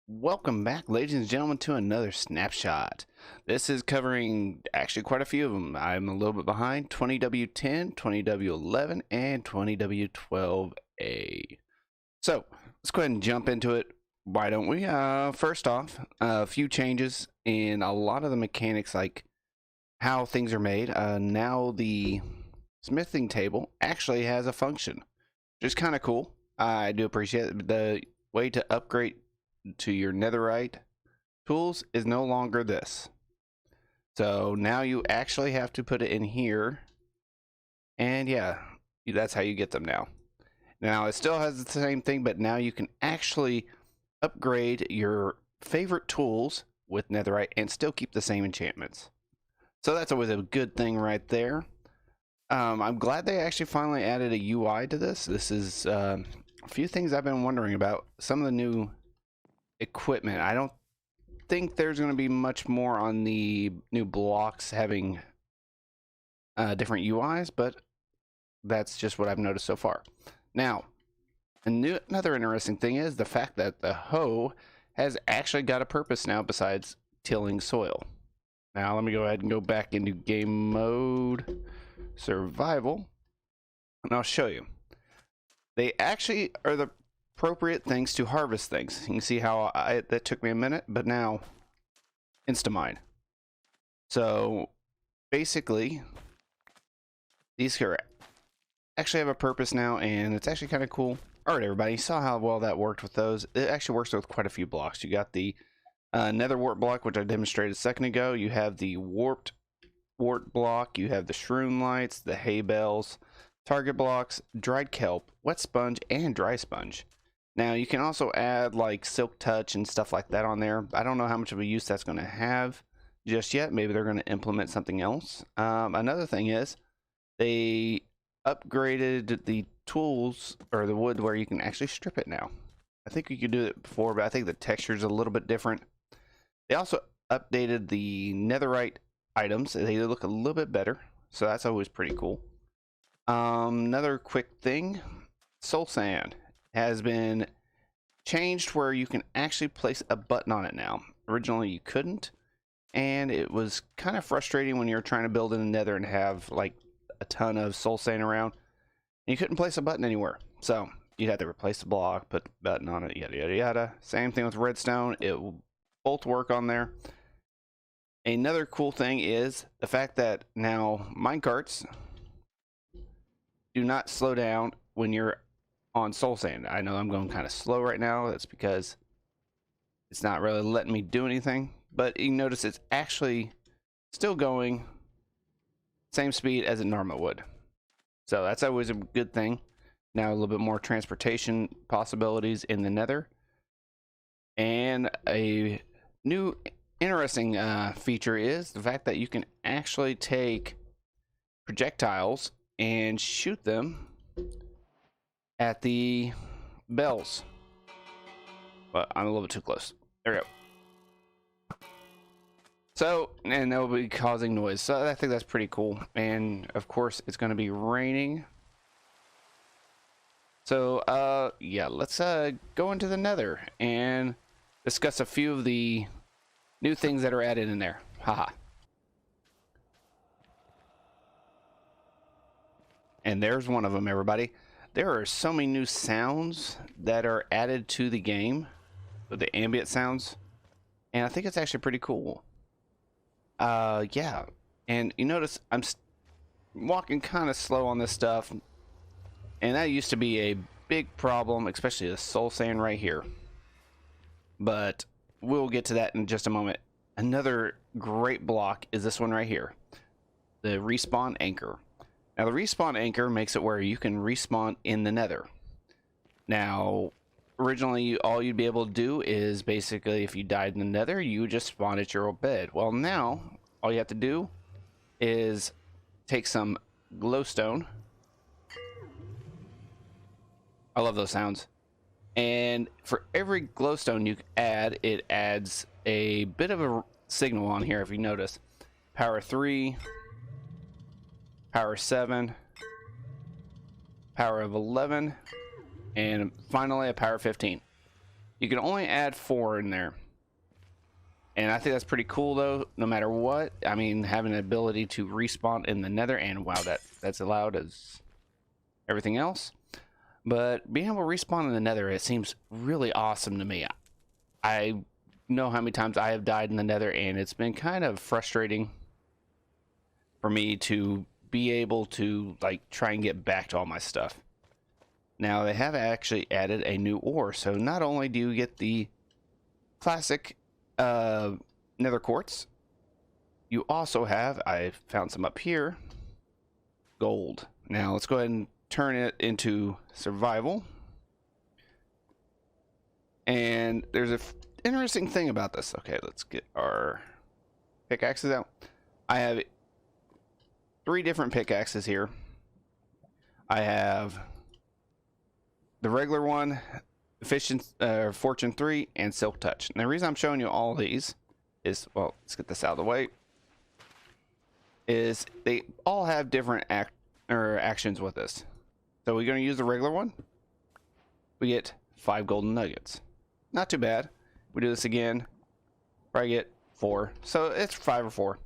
Welcome back, ladies and gentlemen, to another snapshot. This is covering actually quite a few of them. I'm a little bit behind: 20W10, 20W11, and 20W12A. So let's go ahead and jump into it. Why don't we? First off, a few changes in a lot of the mechanics, like how things are made. Now the smithing table actually has a function, which is kind of cool. I do appreciate it. The way to upgrade to your netherite tools is no longer this. So now you actually have to put it in here, and yeah, that's how you get them now. Now it still has the same thing, but now you can actually upgrade your favorite tools with netherite and still keep the same enchantments. So that's always a good thing right there. I'm glad they actually finally added a UI to this. This is a few things I've been wondering about. Some of the new equipment. I don't think there's going to be much more on the new blocks having different UIs, but that's just what I've noticed so far. Now, another interesting thing is the fact that the hoe has actually got a purpose now besides tilling soil. Now, let me go ahead and go back into game mode, survival, and I'll show you. They actually are the appropriate things to harvest things. You can see how that took me a minute, but now insta-mine. So basically, these here actually have a purpose now, and it's actually kind of cool. All right, everybody, you saw how well that worked with those. It actually works with quite a few blocks. You got the nether wart block, which I demonstrated a second ago. You have the warped wart block. You have the shroom lights, the hay bales, target blocks, dried kelp, wet sponge, and dry sponge. Now you can also add like silk touch and stuff like that on there. I don't know how much of a use that's going to have just yet. Maybe they're going to implement something else. Another thing is they upgraded the tools or the wood where you can actually strip it now. I think you could do it before, but I think the texture is a little bit different. They also updated the netherite items. They look a little bit better, so that's always pretty cool. Another quick thing, soul sand has been changed where you can actually place a button on it now. Originally you couldn't, and it was kind of frustrating when you're trying to build in a nether and have like a ton of soul sand around and you couldn't place a button anywhere. So you'd have to replace the block, put the button on it, yada yada yada. Same thing with redstone, it will both work on there. Another cool thing is the fact that now minecarts do not slow down when you're on soul sand. I know I'm going kind of slow right now. That's because it's not really letting me do anything, but you notice it's actually still going same speed as it normally would. So that's always a good thing. Now a little bit more transportation possibilities in the nether, and a new interesting feature is the fact that you can actually take projectiles and shoot them at the bells. But I'm a little bit too close. There we go. So, and that will be causing noise. So I think that's pretty cool. And of course, it's going to be raining. So, yeah, let's go into the nether and discuss a few of the new things that are added in there. Haha. And there's one of them, everybody. There are so many new sounds that are added to the game, the ambient sounds, and I think it's actually pretty cool. Yeah, and you notice I'm walking kind of slow on this stuff, and that used to be a big problem, especially the soul sand right here. But we'll get to that in just a moment. Another great block is this one right here, the respawn anchor. Now the respawn anchor makes it where you can respawn in the nether. Now originally all you'd be able to do is basically if you died in the nether you would just spawn at your old bed. Well, now all you have to do is take some glowstone. I love those sounds. And for every glowstone you add, it adds a bit of a signal on here if you notice. Power 3, power 7, power of 11, and finally a power 15. You can only add 4 in there. And I think that's pretty cool, though, no matter what. I mean, having the ability to respawn in the Nether, and wow, that's allowed as everything else. But being able to respawn in the Nether, it seems really awesome to me. I know how many times I have died in the Nether, and it's been kind of frustrating for me to be able to, like, try and get back to all my stuff. Now, they have actually added a new ore, so not only do you get the classic Nether quartz, you also have, I found some up here, gold. Now, let's go ahead and turn it into survival. And there's a interesting thing about this. Okay, let's get our pickaxes out. I have 3 different pickaxes here. I have the regular one, Fortune 3, and Silk Touch. And the reason I'm showing you all these is, well, let's get this out of the way, is they all have different actions with this. So we're going to use the regular one. We get 5 golden nuggets. Not too bad. We do this again, probably get 4. So it's 5 or 4.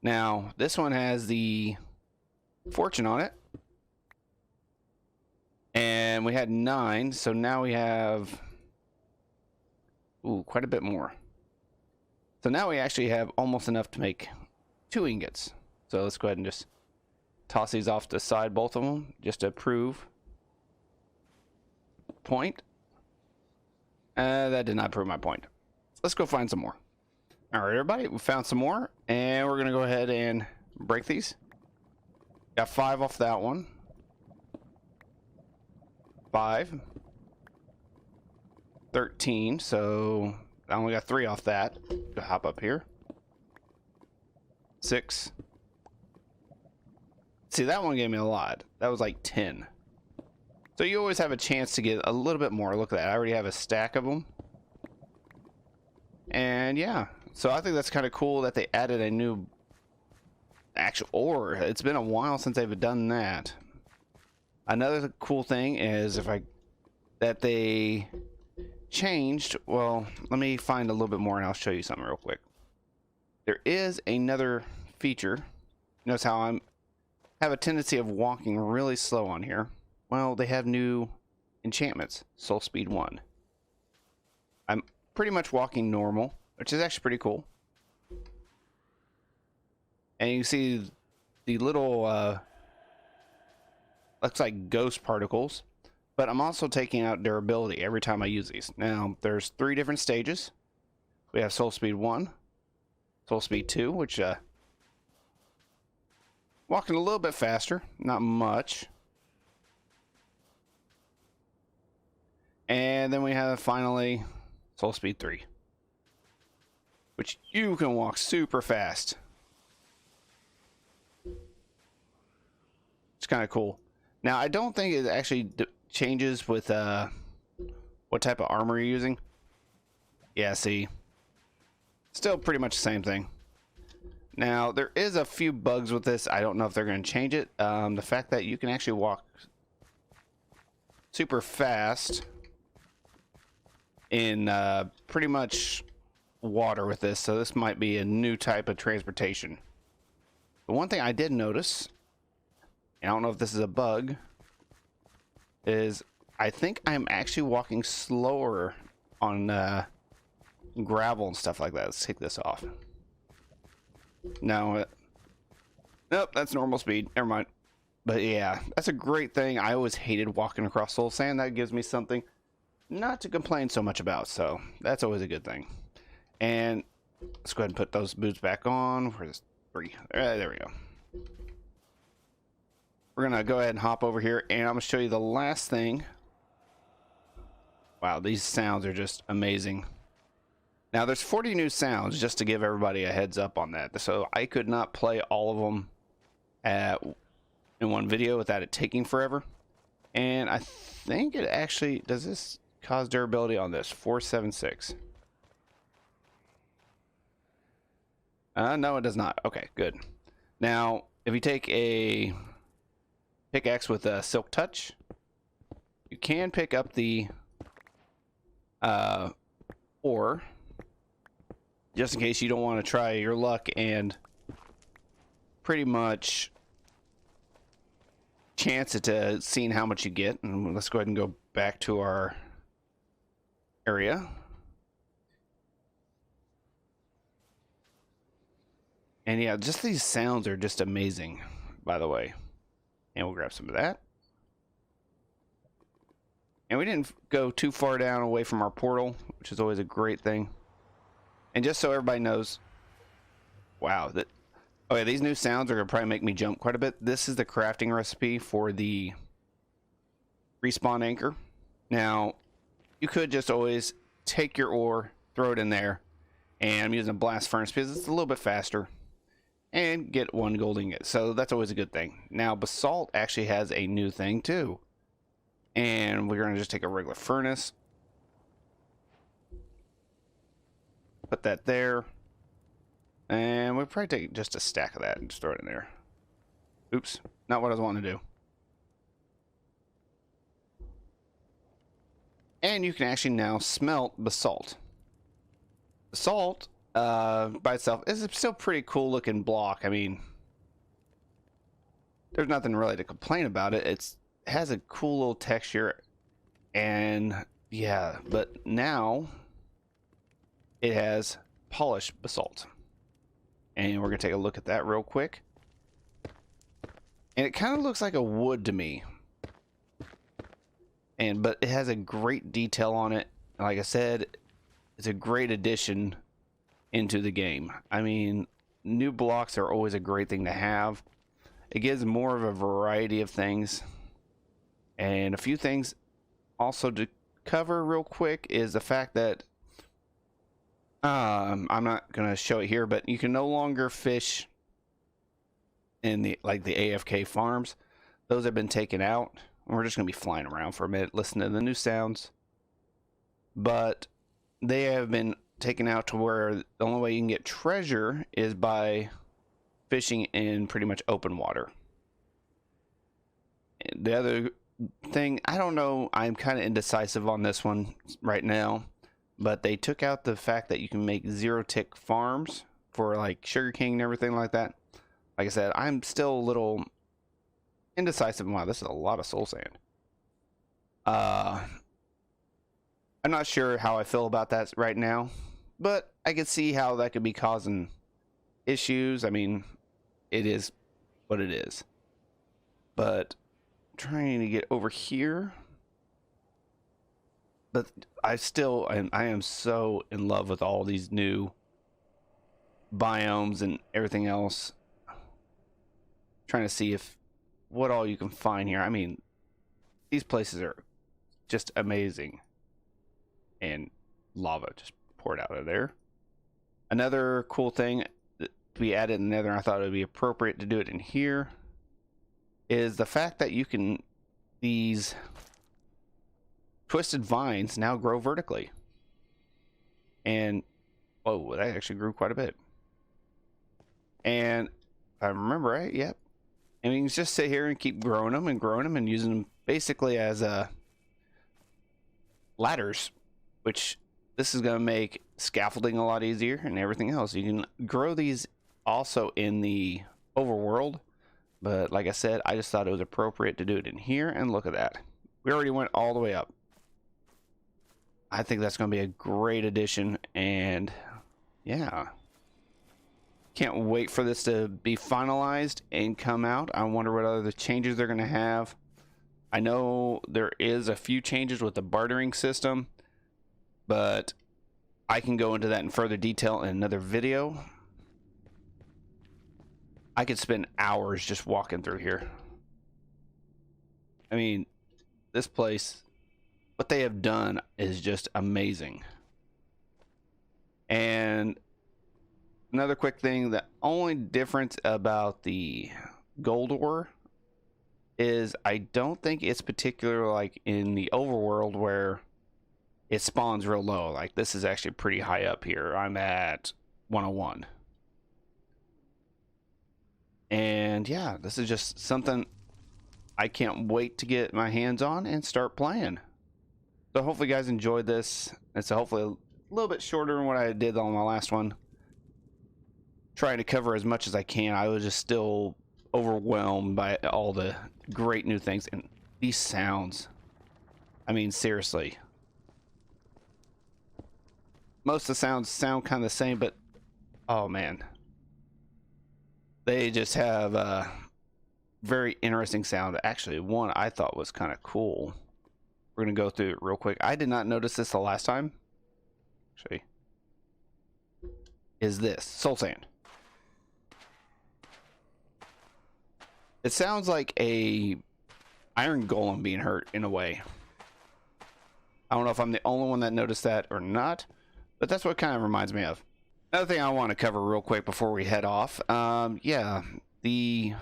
Now, this one has the fortune on it. And we had 9, so now we have, ooh, quite a bit more. So now we actually have almost enough to make 2 ingots. So let's go ahead and just toss these off to the side, both of them, just to prove point. That did not prove my point. Let's go find some more. All right, everybody, we found some more, and we're gonna go ahead and break these. Got 5 off that one. 5. 13, so I only got 3 off that. Go hop up here. 6. See, that one gave me a lot. That was like 10. So you always have a chance to get a little bit more. Look at that. I already have a stack of them. And yeah, so I think that's kind of cool that they added a new actual ore. It's been a while since they've done that. Another cool thing is that they changed, well, let me find a little bit more and I'll show you something real quick. There is another feature. Notice how I have a tendency of walking really slow on here. Well, they have new enchantments. Soul Speed 1. I'm pretty much walking normal, which is actually pretty cool. And you can see the little looks like ghost particles, but I'm also taking out durability every time I use these. Now, there's 3 different stages. We have Soul Speed 1, Soul Speed 2, which walking a little bit faster, not much. And then we have finally Soul Speed 3, which you can walk super fast. It's kind of cool. Now, I don't think it actually changes with what type of armor you're using. Yeah, see. Still pretty much the same thing. Now, there is a few bugs with this. I don't know if they're going to change it. The fact that you can actually walk super fast in pretty much water with this. So this might be a new type of transportation. The one thing I did notice, and I don't know if this is a bug, is I think I'm actually walking slower on gravel and stuff like that. Let's take this off. No, nope, that's normal speed. Never mind. But yeah, that's a great thing. I always hated walking across soul sand. That gives me something not to complain so much about. So that's always a good thing. And let's go ahead and put those boots back on. Where's 3? There we go. We're gonna go ahead and hop over here, and I'm gonna show you the last thing. Wow, these sounds are just amazing. Now, there's 40 new sounds, just to give everybody a heads up on that. So I could not play all of them in one video without it taking forever. And I think it actually, does this cause durability on this? 476. No, it does not. Okay, good. Now, if you take a pickaxe with a Silk Touch, you can pick up the Uh, or just in case you don't want to try your luck and pretty much chance it to seeing how much you get. And let's go ahead and go back to our area. And yeah, just these sounds are just amazing, by the way. And we'll grab some of that. And we didn't go too far down away from our portal, which is always a great thing. And just so everybody knows, wow, okay, these new sounds are gonna probably make me jump quite a bit. This is the crafting recipe for the respawn anchor. Now, you could just always take your ore, throw it in there, and I'm using a blast furnace because it's a little bit faster, and get 1 gold ingot. So that's always a good thing. Now, basalt actually has a new thing too. And we're gonna just take a regular furnace, put that there, and we'll probably take just a stack of that and just throw it in there. Oops, not what I was wanting to do. And you can actually now smelt basalt. Basalt by itself is still pretty cool looking block. I mean, there's nothing really to complain about it. It has a cool little texture, and yeah, but now it has polished basalt. And we're gonna take a look at that real quick. And it kind of looks like a wood to me. But it has a great detail on it. Like I said, it's a great addition into the game. I mean, new blocks are always a great thing to have. It gives more of a variety of things. And a few things also to cover real quick is the fact that I'm not gonna show it here, but you can no longer fish in the AFK farms. Those have been taken out. We're just gonna be flying around for a minute, listening to the new sounds. But they have been taken out to where the only way you can get treasure is by fishing in pretty much open water. The other thing, I don't know, I'm kind of indecisive on this one right now, but they took out the fact that you can make 0-tick farms for like sugarcane and everything like that. Like I said, I'm still a little indecisive. Wow, this is a lot of soul sand. I'm not sure how I feel about that right now, but I could see how that could be causing issues. I mean, it is what it is. But trying to get over here, but I am so in love with all these new biomes and everything else. Trying to see what all you can find here. I mean, these places are just amazing, and lava just poured out of there. Another cool thing that we added in Nether, I thought it would be appropriate to do it in here, is the fact that you can, these twisted vines now grow vertically. And whoa, that actually grew quite a bit. And if I remember right, yep. And you can just sit here and keep growing them and using them basically as ladders, which this is going to make scaffolding a lot easier and everything else. You can grow these also in the overworld. But like I said, I just thought it was appropriate to do it in here. And look at that. We already went all the way up. I think that's going to be a great addition. And yeah. Can't wait for this to be finalized and come out. I wonder what other changes they're going to have. I know there is a few changes with the bartering system. But I can go into that in further detail in another video. I could spend hours just walking through here. I mean, this place, what they have done is just amazing. And another quick thing, the only difference about the gold ore is I don't think it's particular like in the overworld where it spawns real low. Like this is actually pretty high up here. I'm at 101. And yeah, this is just something I can't wait to get my hands on and start playing. So hopefully you guys enjoyed this. It's hopefully a little bit shorter than what I did on my last one. Trying to cover as much as I can. I was just still overwhelmed by all the great new things and these sounds. I mean, seriously. Most of the sounds sound kind of the same, but oh man. They just have a very interesting sound. Actually, one I thought was kind of cool. We're going to go through it real quick. I did not notice this the last time. Actually, is this soul sand. It sounds like a iron golem being hurt in a way. I don't know if I'm the only one that noticed that or not, but that's what it kind of reminds me of. Another thing I want to cover real quick before we head off. Yeah, the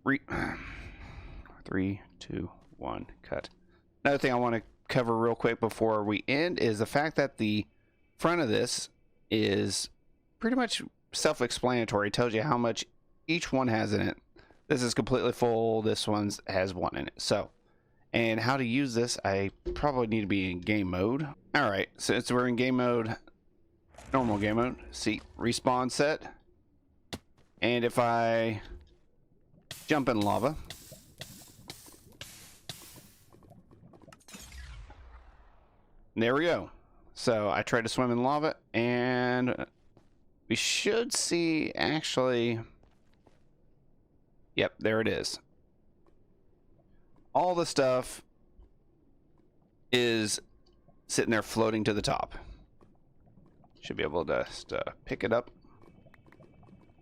3, 2, 1, cut. Another thing I want to cover real quick before we end is the fact that the front of this is pretty much self-explanatory. It tells you how much each one has in it. This is completely full. This one has 1 in it. So, and how to use this, I probably need to be in game mode. All right, since we're in game mode, normal game mode, see, respawn set. And if I jump in lava, there we go. So I tried to swim in lava, and we should see actually, yep, there it is. All the stuff is sitting there floating to the top. Should be able to just pick it up.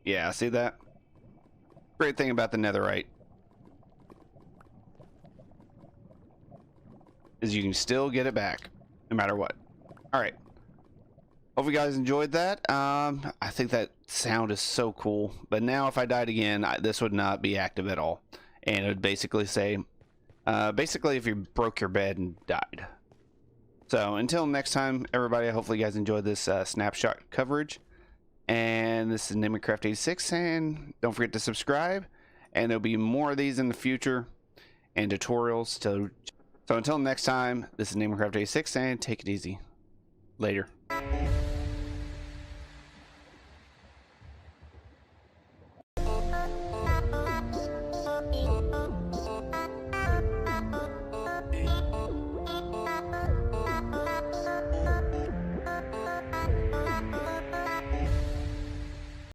Yeah, see that? Great thing about the netherite is you can still get it back no matter what. All right. Hope you guys enjoyed that. I think that sound is so cool. But now if I died again, this would not be active at all. And it would basically say, basically if you broke your bed and died. So until next time, everybody, hopefully you guys enjoyed this snapshot coverage. And this is Minecraft86, and don't forget to subscribe. And there'll be more of these in the future and tutorials. So until next time, this is Minecraft86, and take it easy. Later.